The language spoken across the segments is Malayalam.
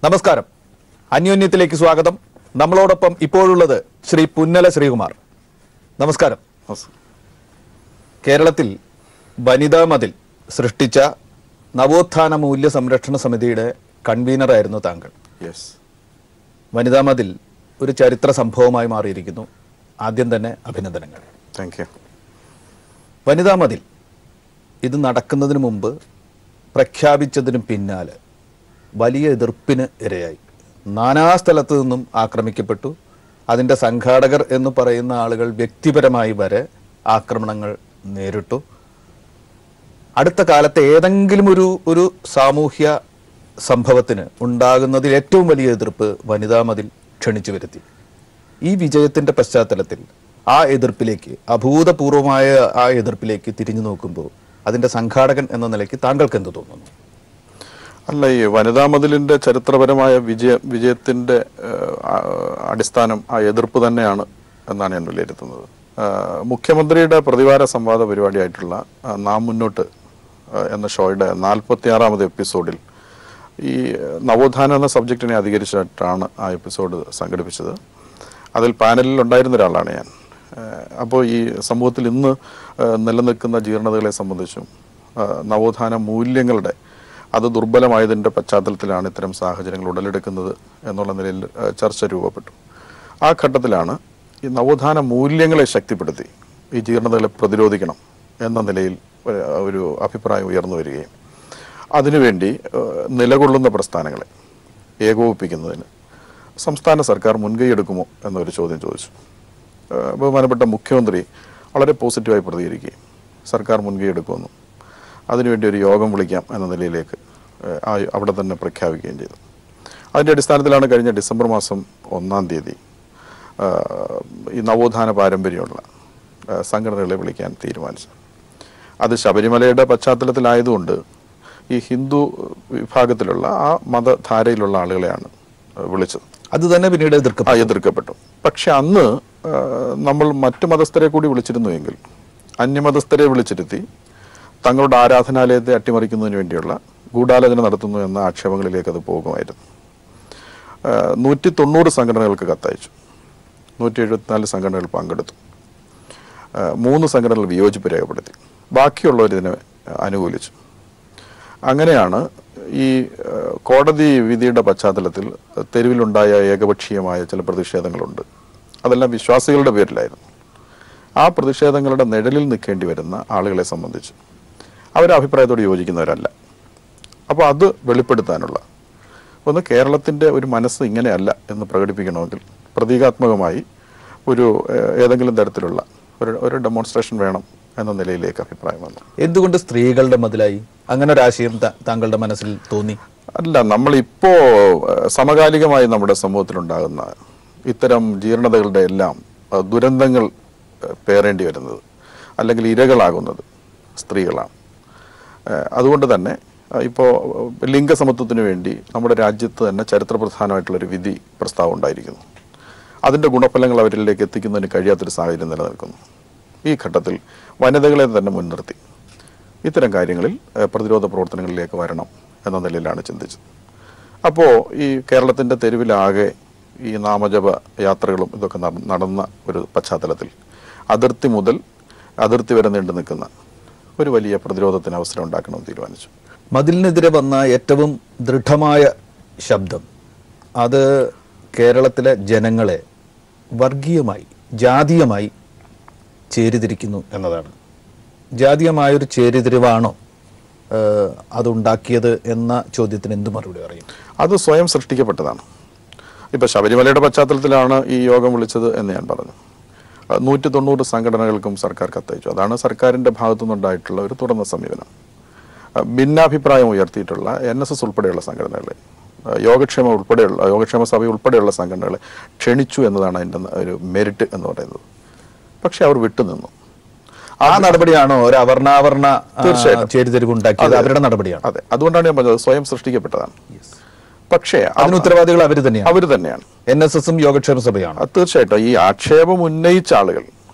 നമസ്കാരം. അന്യോന്യത്തിലേക്ക് സ്വാഗതം. നമ്മളോടൊപ്പം ഇപ്പോഴുള്ളത് ശ്രീ പുന്നല ശ്രീകുമാർ. നമസ്കാരം. കേരളത്തിൽ വനിതാ മതിൽ സൃഷ്ടിച്ച നവോത്ഥാന മൂല്യ സംരക്ഷണ സമിതിയുടെ കൺവീനറായിരുന്നു താങ്കൾ. വനിതാ മതിൽ ഒരു ചരിത്ര സംഭവമായി മാറിയിരിക്കുന്നു. ആദ്യം തന്നെ അഭിനന്ദനങ്ങൾ. Thank you. വനിതാ മതിൽ ഇത് നടക്കുന്നതിന് മുമ്പ് പ്രഖ്യാപിച്ചതിന് പിന്നാലെ വലിയ എതിർപ്പിന് ഇരയായി. നാനാസ്ഥലത്തു നിന്നും ആക്രമിക്കപ്പെട്ടു. അതിൻ്റെ സംഘാടകർ എന്ന് പറയുന്ന ആളുകൾ വ്യക്തിപരമായി വരെ ആക്രമണങ്ങൾ നേരിട്ടു. അടുത്ത കാലത്തെ ഏതെങ്കിലും ഒരു സാമൂഹ്യ സംഭവത്തിന് ഉണ്ടാകുന്നതിൽ ഏറ്റവും വലിയ എതിർപ്പ് വനിതാ മതിൽ ക്ഷണിച്ചു വരുത്തി. ഈ വിജയത്തിൻ്റെ പശ്ചാത്തലത്തിൽ ആ എതിർപ്പിലേക്ക്, അഭൂതപൂർവമായ ആ എതിർപ്പിലേക്ക് തിരിഞ്ഞു നോക്കുമ്പോൾ അതിൻ്റെ സംഘാടകൻ എന്ന നിലയ്ക്ക് താങ്കൾക്ക് എന്ത് തോന്നുന്നു? അല്ല, ഈ വനിതാ മതിലിന്റെ ചരിത്രപരമായ വിജയത്തിന്റെ അടിസ്ഥാനം ആ എതിർപ്പ് തന്നെയാണ് എന്നാണ് ഞാൻ വിലയിരുത്തുന്നത്. മുഖ്യമന്ത്രിയുടെ പ്രതിവാര സംവാദ പരിപാടിയായിട്ടുള്ള നാം മുന്നോട്ട് എന്ന ഷോയുടെ 46ാമത് എപ്പിസോഡിൽ ഈ നവോത്ഥാനം എന്ന സബ്ജക്റ്റിനെ അധികരിച്ചിട്ടാണ് ആ എപ്പിസോഡ് സംഘടിപ്പിച്ചത്. അതിൽ പാനലിൽ ഉണ്ടായിരുന്ന ഒരാളാണ് ഞാൻ. അപ്പോൾ ഈ സമൂഹത്തിൽ ഇന്ന് നിലനിൽക്കുന്ന ജീർണതകളെ സംബന്ധിച്ചും നവോത്ഥാന മൂല്യങ്ങളുടെ അത് ദുർബലമായതിൻ്റെ പശ്ചാത്തലത്തിലാണ് ഇത്തരം സാഹചര്യങ്ങൾ ഉടലെടുക്കുന്നത് എന്നുള്ള നിലയിൽ ചർച്ച രൂപപ്പെട്ടു. ആ ഘട്ടത്തിലാണ് ഈ നവോത്ഥാന മൂല്യങ്ങളെ ശക്തിപ്പെടുത്തി ഈ ജീർണതകളെ പ്രതിരോധിക്കണം എന്ന നിലയിൽ ഒരു അഭിപ്രായം ഉയർന്നു വരികയും അതിനുവേണ്ടി നിലകൊള്ളുന്ന പ്രസ്ഥാനങ്ങളെ ഏകോപിപ്പിക്കുന്നതിന് സംസ്ഥാന സർക്കാർ മുൻകൈയെടുക്കുമോ എന്നൊരു ചോദ്യം ചോദിച്ചു. ബഹുമാനപ്പെട്ട മുഖ്യമന്ത്രി വളരെ പോസിറ്റീവായി പ്രതികരിക്കുകയും സർക്കാർ മുൻകൈയെടുക്കുമെന്നും അതിനുവേണ്ടി ഒരു യോഗം വിളിക്കാം എന്ന നിലയിലേക്ക് അവിടെ തന്നെ പ്രഖ്യാപിക്കുകയും ചെയ്തു. അതിൻ്റെ അടിസ്ഥാനത്തിലാണ് കഴിഞ്ഞ ഡിസംബർ മാസം 1-ാം തീയതി ഈ നവോത്ഥാന പാരമ്പര്യമുള്ള സംഘടനകളെ വിളിക്കാൻ തീരുമാനിച്ചത്. അത് ശബരിമലയുടെ പശ്ചാത്തലത്തിലായതുകൊണ്ട് ഈ ഹിന്ദു വിഭാഗത്തിലുള്ള ആ മതധാരയിലുള്ള ആളുകളെയാണ് വിളിച്ചത്. അത് തന്നെ പിന്നീട് എതിർക്കപ്പെട്ടു. പക്ഷെ അന്ന് നമ്മൾ മറ്റു മതസ്ഥരെ കൂടി വിളിച്ചിരുന്നുവെങ്കിൽ അന്യമതസ്ഥരെ വിളിച്ചിരുത്തി തങ്ങളുടെ ആരാധനാലയത്തെ അട്ടിമറിക്കുന്നതിന് വേണ്ടിയുള്ള ഗൂഢാലോചന നടത്തുന്നു എന്ന ആക്ഷേപങ്ങളിലേക്ക് അത് പോകുമായിരുന്നു. 190 സംഘടനകൾക്ക് കത്തയച്ചു. 174 സംഘടനകൾ പങ്കെടുത്തു. 3 സംഘടനകൾ വിയോജിപ്പ് രേഖപ്പെടുത്തി. ബാക്കിയുള്ളവർ ഇതിനെ അനുകൂലിച്ചു. അങ്ങനെയാണ് ഈ കോടതി വിധിയുടെ പശ്ചാത്തലത്തിൽ തെരുവിലുണ്ടായ ഏകപക്ഷീയമായ ചില പ്രതിഷേധങ്ങളുണ്ട്. അതെല്ലാം വിശ്വാസികളുടെ പേരിലായിരുന്നു. ആ പ്രതിഷേധങ്ങളുടെ നിഴലിൽ നിൽക്കേണ്ടി വരുന്ന ആളുകളെ സംബന്ധിച്ച് അവരുടെ അഭിപ്രായത്തോട് യോജിക്കുന്നവരല്ല. അപ്പോൾ അത് വെളിപ്പെടുത്താനുള്ള ഒന്ന് കേരളത്തിൻ്റെ ഒരു മനസ്സ് ഇങ്ങനെയല്ല എന്ന് പ്രകടിപ്പിക്കണമെങ്കിൽ പ്രതീകാത്മകമായി ഏതെങ്കിലും തരത്തിലുള്ള ഒരു ഡെമോൺസ്ട്രേഷൻ വേണം എന്ന നിലയിലേക്ക് അഭിപ്രായം വന്നു. എന്തുകൊണ്ട് സ്ത്രീകളുടെ മതിലായി അങ്ങനെ ഒരു ആശയം താങ്കളുടെ മനസ്സിൽ തോന്നി? അല്ല, നമ്മളിപ്പോൾ സമകാലികമായി നമ്മുടെ സമൂഹത്തിലുണ്ടാകുന്ന ഇത്തരം ജീർണതകളുടെ എല്ലാം ദുരന്തങ്ങൾ പേറേണ്ടി വരുന്നത് അല്ലെങ്കിൽ ഇരകളാകുന്നത് സ്ത്രീകളാണ്. അതുകൊണ്ട് തന്നെ ഇപ്പോൾ ലിംഗസമത്വത്തിന് വേണ്ടി നമ്മുടെ രാജ്യത്ത് തന്നെ ചരിത്രപ്രധാനമായിട്ടുള്ളൊരു വിധി പ്രസ്താവം ഉണ്ടായിരിക്കുന്നു. അതിൻ്റെ ഗുണഫലങ്ങൾ അവരിലേക്ക് എത്തിക്കുന്നതിന് കഴിയാത്തൊരു സാഹചര്യം നിലനിൽക്കുന്നു. ഈ ഘട്ടത്തിൽ വനിതകളെ തന്നെ മുൻനിർത്തി ഇത്തരം കാര്യങ്ങളിൽ പ്രതിരോധ പ്രവർത്തനങ്ങളിലേക്ക് വരണം എന്ന നിലയിലാണ് ചിന്തിച്ചത്. അപ്പോൾ ഈ കേരളത്തിൻ്റെ തെരുവിലാകെ ഈ നാമജപ യാത്രകളും ഇതൊക്കെ നടന്ന ഒരു പശ്ചാത്തലത്തിൽ അതിർത്തി മുതൽ അതിർത്തി വരെ നീണ്ടു നിൽക്കുന്ന ഒരു വലിയ പ്രതിരോധത്തിന് അവസരം ഉണ്ടാക്കണമെന്ന് തീരുമാനിച്ചു. മതിലിനെതിരെ വന്ന ഏറ്റവും ദൃഢമായ ശബ്ദം അത് കേരളത്തിലെ ജനങ്ങളെ വർഗീയമായി, ജാതീയമായി ചേരിതിരിക്കുന്നു എന്നതാണ്. ജാതീയമായൊരു ചേരിതിരിവാണോ അതുണ്ടാക്കിയത് എന്ന ചോദ്യത്തിന് എന്ത് മറുപടി പറയും? അത് സ്വയം സൃഷ്ടിക്കപ്പെട്ടതാണ്. ഇപ്പോൾ ശബരിമലയുടെ പശ്ചാത്തലത്തിലാണ് ഈ യോഗം വിളിച്ചത് എന്ന് ഞാൻ പറഞ്ഞു. 190 സംഘടനകൾക്കും സർക്കാർ കത്തയച്ചു. അതാണ് സർക്കാരിൻ്റെ ഭാഗത്തുനിന്നുണ്ടായിട്ടുള്ള ഒരു തുറന്ന സമീപനം. ഭിന്നാഭിപ്രായം ഉയർത്തിയിട്ടുള്ള NSS ഉൾപ്പെടെയുള്ള സംഘടനകളെ, യോഗക്ഷേമ സഭ ഉൾപ്പെടെയുള്ള സംഘടനകളെ ക്ഷണിച്ചു എന്നതാണ് അതിൻ്റെ ഒരു മെരിറ്റ് എന്ന് പറയുന്നത്. പക്ഷെ അവർ വിട്ടുനിന്നു. ആ നടപടിയാണോ ഒരു അവർണാവർണ ചേരിതിരിവ് ഉണ്ടാക്കിയത്? അവരുടെ നടപടിയാണ്. അതെ, അതുകൊണ്ടാണ് ഞാൻ പറഞ്ഞത് സ്വയം സൃഷ്ടിക്കപ്പെട്ടതാണ്. പക്ഷേ അതിന് ഉത്തരവാദികൾ അവർ തന്നെയാണ്. NSSഉം യോഗക്ഷേമ സഭയാണ്. തീർച്ചയായിട്ടും ഈ ആക്ഷേപം ഉന്നയിച്ച ആളുകൾ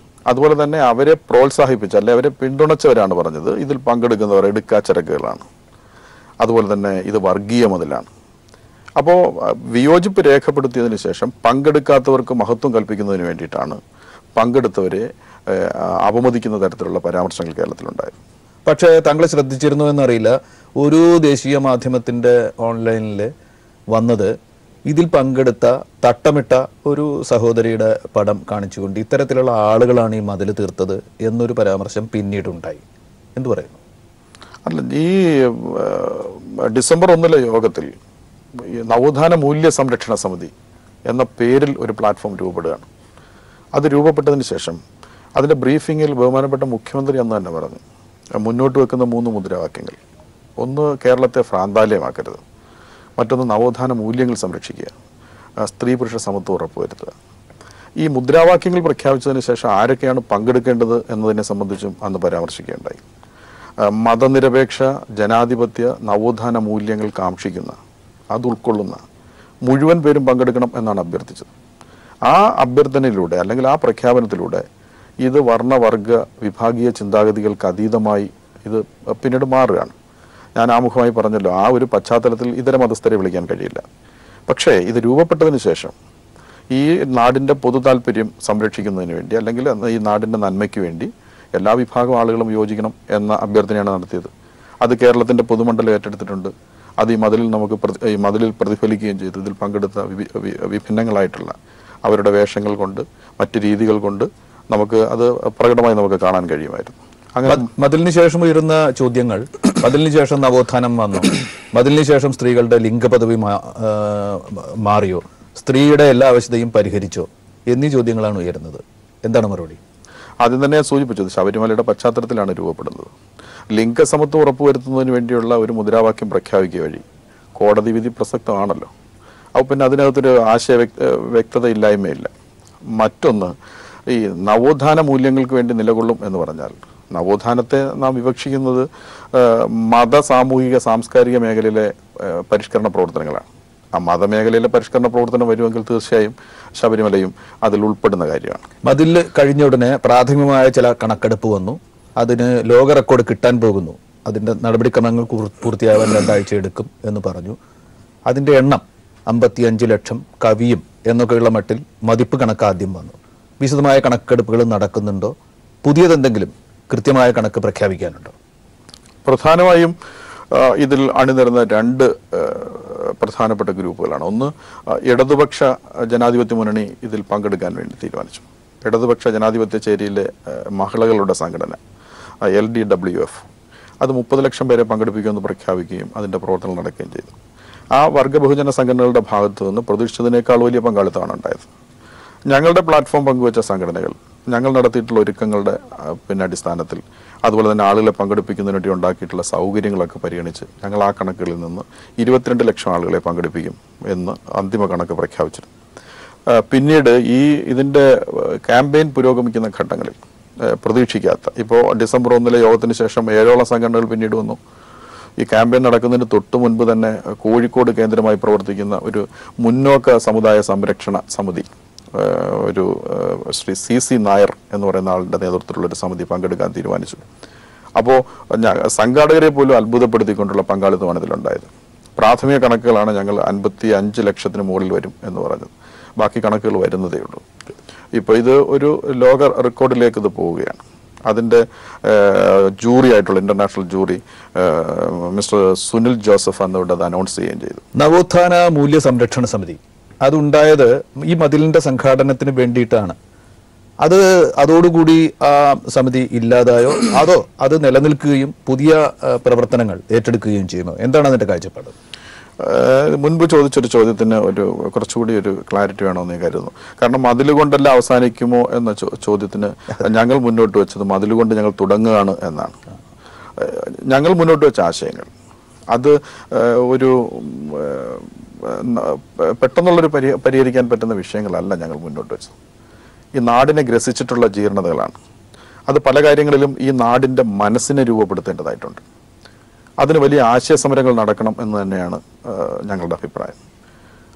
അതുപോലെ തന്നെ അവരെ പ്രോത്സാഹിപ്പിച്ച അല്ലെ അവരെ പിന്തുണച്ചവരാണ് പറഞ്ഞത് ഇതിൽ പങ്കെടുക്കുന്നവർ എടുക്കാച്ചരക്കുകളാണ്, അതുപോലെ തന്നെ ഇത് വർഗീയ മുതലാണ്. അപ്പോൾ വിയോജിപ്പ് രേഖപ്പെടുത്തിയതിന് ശേഷം പങ്കെടുക്കാത്തവർക്ക് മഹത്വം കൽപ്പിക്കുന്നതിന് വേണ്ടിയിട്ടാണ് പങ്കെടുത്തവരെ അപമതിക്കുന്ന തരത്തിലുള്ള പരാമർശങ്ങൾ കേരളത്തിലുണ്ടായത്. പക്ഷേ താങ്കൾ ശ്രദ്ധിച്ചിരുന്നു എന്നറിയില്ല, ഒരു ദേശീയ മാധ്യമത്തിന്റെ ഓൺലൈനിൽ വന്നത് ഇതിൽ പങ്കെടുത്ത തട്ടമിട്ട ഒരു സഹോദരിയുടെ പടം കാണിച്ചുകൊണ്ട് ഇത്തരത്തിലുള്ള ആളുകളാണ് ഈ മതിൽ തീർത്തത് എന്നൊരു പരാമർശം പിന്നീടുണ്ടായി. എന്തു പറയുന്നു? അല്ല, ഈ ഡിസംബർ 1 യോഗത്തിൽ നവോത്ഥാന മൂല്യ സംരക്ഷണ സമിതി എന്ന പേരിൽ ഒരു പ്ലാറ്റ്ഫോം രൂപപ്പെടുകയാണ്. അത് രൂപപ്പെട്ടതിന് ശേഷം അതിൻ്റെ ബ്രീഫിങ്ങിൽ ബഹുമാനപ്പെട്ട മുഖ്യമന്ത്രി അന്ന് തന്നെ പറഞ്ഞു, മുന്നോട്ട് വെക്കുന്ന 3 മുദ്രാവാക്യങ്ങൾ: ഒന്ന്, കേരളത്തെ ഭ്രാന്താലയമാക്കരുത്; മറ്റൊന്ന്, നവോത്ഥാന മൂല്യങ്ങൾ സംരക്ഷിക്കുക; സ്ത്രീ പുരുഷ സമത്വം ഉറപ്പുവരുത്തുക. ഈ മുദ്രാവാക്യങ്ങൾ പ്രഖ്യാപിച്ചതിന് ശേഷം ആരൊക്കെയാണ് പങ്കെടുക്കേണ്ടത് എന്നതിനെ സംബന്ധിച്ചും അന്ന് പരാമർശിക്കുകയുണ്ടായി. മതനിരപേക്ഷ ജനാധിപത്യ നവോത്ഥാന മൂല്യങ്ങൾ കാക്ഷിക്കുന്ന, അത് ഉൾക്കൊള്ളുന്ന മുഴുവൻ പേരും പങ്കെടുക്കണം എന്നാണ് അഭ്യർത്ഥിച്ചത്. ആ അഭ്യർത്ഥനയിലൂടെ അല്ലെങ്കിൽ ആ പ്രഖ്യാപനത്തിലൂടെ ഇത് വർണ്ണവർഗ വിഭാഗീയ ചിന്താഗതികൾക്ക് അതീതമായി ഇത് പിന്നീട് മാറുകയാണ്. ഞാൻ ആമുഖമായി പറഞ്ഞല്ലോ, ആ ഒരു പശ്ചാത്തലത്തിൽ ഇതര മതസ്ഥരെ വിളിക്കാൻ കഴിയില്ല. പക്ഷേ ഇത് രൂപപ്പെട്ടതിന് ശേഷം ഈ നാടിൻ്റെ പൊതു താല്പര്യം സംരക്ഷിക്കുന്നതിന് വേണ്ടി അല്ലെങ്കിൽ ഈ നാടിൻ്റെ നന്മയ്ക്ക് വേണ്ടി എല്ലാ വിഭാഗം ആളുകളും യോജിക്കണം എന്ന അഭ്യർത്ഥനയാണ് നടത്തിയത്. അത് കേരളത്തിൻ്റെ പൊതുമണ്ഡലം ഏറ്റെടുത്തിട്ടുണ്ട്. അത് ഈ മതിലിൽ പ്രതിഫലിക്കുകയും ചെയ്തു. ഇതിൽ പങ്കെടുത്ത വിഭിന്നങ്ങളായിട്ടുള്ള അവരുടെ വേഷങ്ങൾ കൊണ്ട് മറ്റ് രീതികൾ കൊണ്ട് നമുക്ക് അത് പ്രകടമായി നമുക്ക് കാണാൻ കഴിയുമായിരുന്നു. അങ്ങനെ മതിലിന് ശേഷം ഉയരുന്ന ചോദ്യങ്ങൾ, മതിലിന് ശേഷം നവോത്ഥാനം വന്നു, മതിലിന് ശേഷം സ്ത്രീകളുടെ ലിംഗപദവി മാറിയോ, സ്ത്രീയുടെ എല്ലാ ആവശ്യതയും പരിഹരിച്ചോ എന്നീ ചോദ്യങ്ങളാണ് ഉയരുന്നത്. എന്താണ് മറുപടി? ആദ്യം തന്നെ സൂചിപ്പിച്ചത് ശബരിമലയുടെ പശ്ചാത്തലത്തിലാണ് രൂപപ്പെടുന്നത്. ലിംഗസമത്വം ഉറപ്പുവരുത്തുന്നതിന് വേണ്ടിയുള്ള ഒരു മുദ്രാവാക്യം പ്രഖ്യാപിക്കുക വഴി കോടതി വിധി പ്രസക്തമാണല്ലോ. അപ്പോൾ പിന്നെ അതിനകത്തൊരു ആശയ വ്യക്തതയില്ലായ്മയില്ല. മറ്റൊന്ന്, ഈ നവോത്ഥാന മൂല്യങ്ങൾക്ക് വേണ്ടി നിലകൊള്ളും എന്ന് പറഞ്ഞാൽ നവോത്ഥാനത്തെ നാം വിവക്ഷിക്കുന്നത് മത സാമൂഹിക സാംസ്കാരിക മേഖലയിലെ പരിഷ്കരണ പ്രവർത്തനങ്ങളാണ്. ആ മതമേഖലയിലെ പരിഷ്കരണ പ്രവർത്തനം വരുമെങ്കിൽ തീർച്ചയായും ശബരിമലയും അതിൽ ഉൾപ്പെടുന്ന കാര്യമാണ്. മതിൽ കഴിഞ്ഞ ഉടനെ പ്രാഥമികമായ ചില കണക്കെടുപ്പ് വന്നു. അതിന് ലോക റെക്കോർഡ് കിട്ടാൻ പോകുന്നു. അതിൻ്റെ നടപടിക്രമങ്ങൾ പൂർത്തിയാവാൻ 2 ആഴ്ച എടുക്കും എന്ന് പറഞ്ഞു. അതിൻ്റെ എണ്ണം 55 ലക്ഷം കവിയും എന്നൊക്കെയുള്ള മട്ടിൽ മതിപ്പ് കണക്ക് ആദ്യം വന്നു. വിശദമായ കണക്കെടുപ്പുകൾ നടക്കുന്നുണ്ടോ? പുതിയതെന്തെങ്കിലും കൃത്യമായ കണക്ക് പ്രഖ്യാപിക്കാനുണ്ടോ? പ്രധാനമായും ഇതിൽ അണിനിരന്ന 2 പ്രധാനപ്പെട്ട ഗ്രൂപ്പുകളാണ്. ഒന്ന്, ഇടതുപക്ഷ ജനാധിപത്യ മുന്നണി ഇതിൽ പങ്കെടുക്കാൻ വേണ്ടി തീരുമാനിച്ചു. ഇടതുപക്ഷ ജനാധിപത്യ ചേരിയിലെ മഹിളകളുടെ സംഘടന LDWF അത് 30 ലക്ഷം പേരെ പങ്കെടുപ്പിക്കുമെന്ന് പ്രഖ്യാപിക്കുകയും അതിൻ്റെ പ്രവർത്തനം നടക്കുകയും ചെയ്തു. ആ വർഗ ബഹുജന സംഘടനകളുടെ ഭാഗത്തു നിന്ന് പ്രതീക്ഷിച്ചതിനേക്കാൾ വലിയ പങ്കാളിത്തമാണ് ഉണ്ടായത്. ഞങ്ങളുടെ പ്ലാറ്റ്ഫോം പങ്കുവച്ച സംഘടനകൾ ഞങ്ങൾ നടത്തിയിട്ടുള്ള ഒരുക്കങ്ങളുടെ അടിസ്ഥാനത്തിൽ, അതുപോലെ തന്നെ ആളുകളെ പങ്കെടുപ്പിക്കുന്നതിന് വേണ്ടി ഉണ്ടാക്കിയിട്ടുള്ള സൗകര്യങ്ങളൊക്കെ പരിഗണിച്ച് ഞങ്ങൾ ആ കണക്കുകളിൽ നിന്ന് 22 ലക്ഷം ആളുകളെ പങ്കെടുപ്പിക്കും എന്ന് അന്തിമ കണക്ക് പ്രഖ്യാപിച്ചിരുന്നു. പിന്നീട് ഇതിൻ്റെ ക്യാമ്പയിൻ പുരോഗമിക്കുന്ന ഘട്ടങ്ങളിൽ പ്രതീക്ഷിക്കാത്ത, ഇപ്പോൾ ഡിസംബർ 1 യോഗത്തിന് ശേഷം 7ഓളം സംഘടനകൾ പിന്നീട് വന്നു. ഈ ക്യാമ്പയിൻ നടക്കുന്നതിന് തൊട്ട് മുൻപ് തന്നെ കോഴിക്കോട് കേന്ദ്രമായി പ്രവർത്തിക്കുന്ന ഒരു മുന്നോക്ക സമുദായ സംരക്ഷണ സമിതി, ഒരു ശ്രീ CC നായർ എന്ന് പറയുന്ന ആളുടെ നേതൃത്വത്തിലുള്ളൊരു സമിതി പങ്കെടുക്കാൻ തീരുമാനിച്ചു. അപ്പോൾ സംഘാടകരെ പോലും അത്ഭുതപ്പെടുത്തിക്കൊണ്ടുള്ള പങ്കാളിത്തമാണ് ഇതിലുണ്ടായത്. പ്രാഥമിക കണക്കുകളാണ് ഞങ്ങൾ 55 ലക്ഷത്തിന് മുകളിൽ വരും എന്ന് പറഞ്ഞത്. ബാക്കി കണക്കുകൾ വരുന്നതേ ഉള്ളൂ. ഇപ്പോൾ ഇത് ഒരു ലോക റെക്കോർഡിലേക്ക് ഇത് പോവുകയാണ്. അതിൻ്റെ ജൂറി ആയിട്ടുള്ള international jury mister Sunil Joseph എന്നിവിടെ അത് അനൗൺസ് ചെയ്യുകയും ചെയ്തു. നവോത്ഥാന മൂല്യ സംരക്ഷണ സമിതി അതുണ്ടായത് ഈ മതിലിന്റെ സംഘാടനത്തിന് വേണ്ടിയിട്ടാണ്. അതോടുകൂടി ആ സമിതി ഇല്ലാതായോ അതോ അത് നിലനിൽക്കുകയും പുതിയ പ്രവർത്തനങ്ങൾ ഏറ്റെടുക്കുകയും ചെയ്യുമോ? എന്താണ് അതിന്റെ കാഴ്ചപ്പാട്? മുൻപ് ചോദിച്ചൊരു ചോദ്യത്തിന് കുറച്ചുകൂടി ഒരു ക്ലാരിറ്റി വേണമെന്ന് ഞാൻ കരുതുന്നു. കാരണം മതിൽ കൊണ്ടെല്ലാം അവസാനിക്കുമോ എന്ന ചോദ്യത്തിന് ഞങ്ങൾ മുന്നോട്ട് വെച്ചത് മതിൽ കൊണ്ട് ഞങ്ങൾ തുടങ്ങുകയാണ് എന്നാണ്. ഞങ്ങൾ മുന്നോട്ട് വെച്ച ആശയങ്ങൾ അത് ഒരു പെട്ടെന്നുള്ളൊരു പരിഹരിക്കാൻ പറ്റുന്ന വിഷയങ്ങളല്ല ഞങ്ങൾ മുന്നോട്ട് വെച്ചത്. ഈ നാടിനെ ഗ്രസിച്ചിട്ടുള്ള ജീർണതകളാണ്. അത് പല കാര്യങ്ങളിലും ഈ നാടിൻ്റെ മനസ്സിനെ രൂപപ്പെടുത്തേണ്ടതായിട്ടുണ്ട്. അതിന് വലിയ ആശയസമരങ്ങൾ നടക്കണം എന്ന് തന്നെയാണ് ഞങ്ങളുടെ അഭിപ്രായം.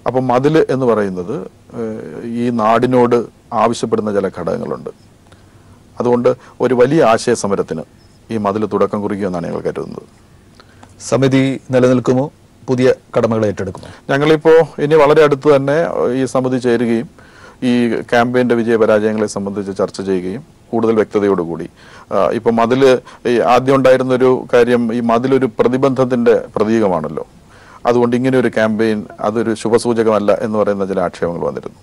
അപ്പം മതിൽ എന്ന് പറയുന്നത് ഈ നാടിനോട് ആവശ്യപ്പെടുന്ന ചില ഘടകങ്ങളുണ്ട്. അതുകൊണ്ട് ഒരു വലിയ ആശയസമരത്തിന് ഈ മതിൽ തുടക്കം കുറിക്കുമെന്നാണ് ഞങ്ങൾ കരുതുന്നത്. സമിതി നിലനിൽക്കുമോ? പുതിയ കടമകൾ ഏറ്റെടുക്കുമോ? ഞങ്ങളിപ്പോൾ ഇനി വളരെ അടുത്ത് തന്നെ ഈ സമിതി ചേരുകയും ഈ ക്യാമ്പയിൻ്റെ വിജയപരാജയങ്ങളെ സംബന്ധിച്ച് ചർച്ച ചെയ്യുകയും കൂടുതൽ വ്യക്തതയോടുകൂടി ഇപ്പം ആദ്യം ഉണ്ടായിരുന്നൊരു കാര്യം, ഈ മതിലൊരു പ്രതിബന്ധത്തിൻ്റെ പ്രതീകമാണല്ലോ, അതുകൊണ്ട് ഇങ്ങനെ ഒരു ക്യാമ്പയിൻ അതൊരു ശുഭസൂചകമല്ല എന്ന് പറയുന്ന ചില ആക്ഷേപങ്ങൾ വന്നിരുന്നു.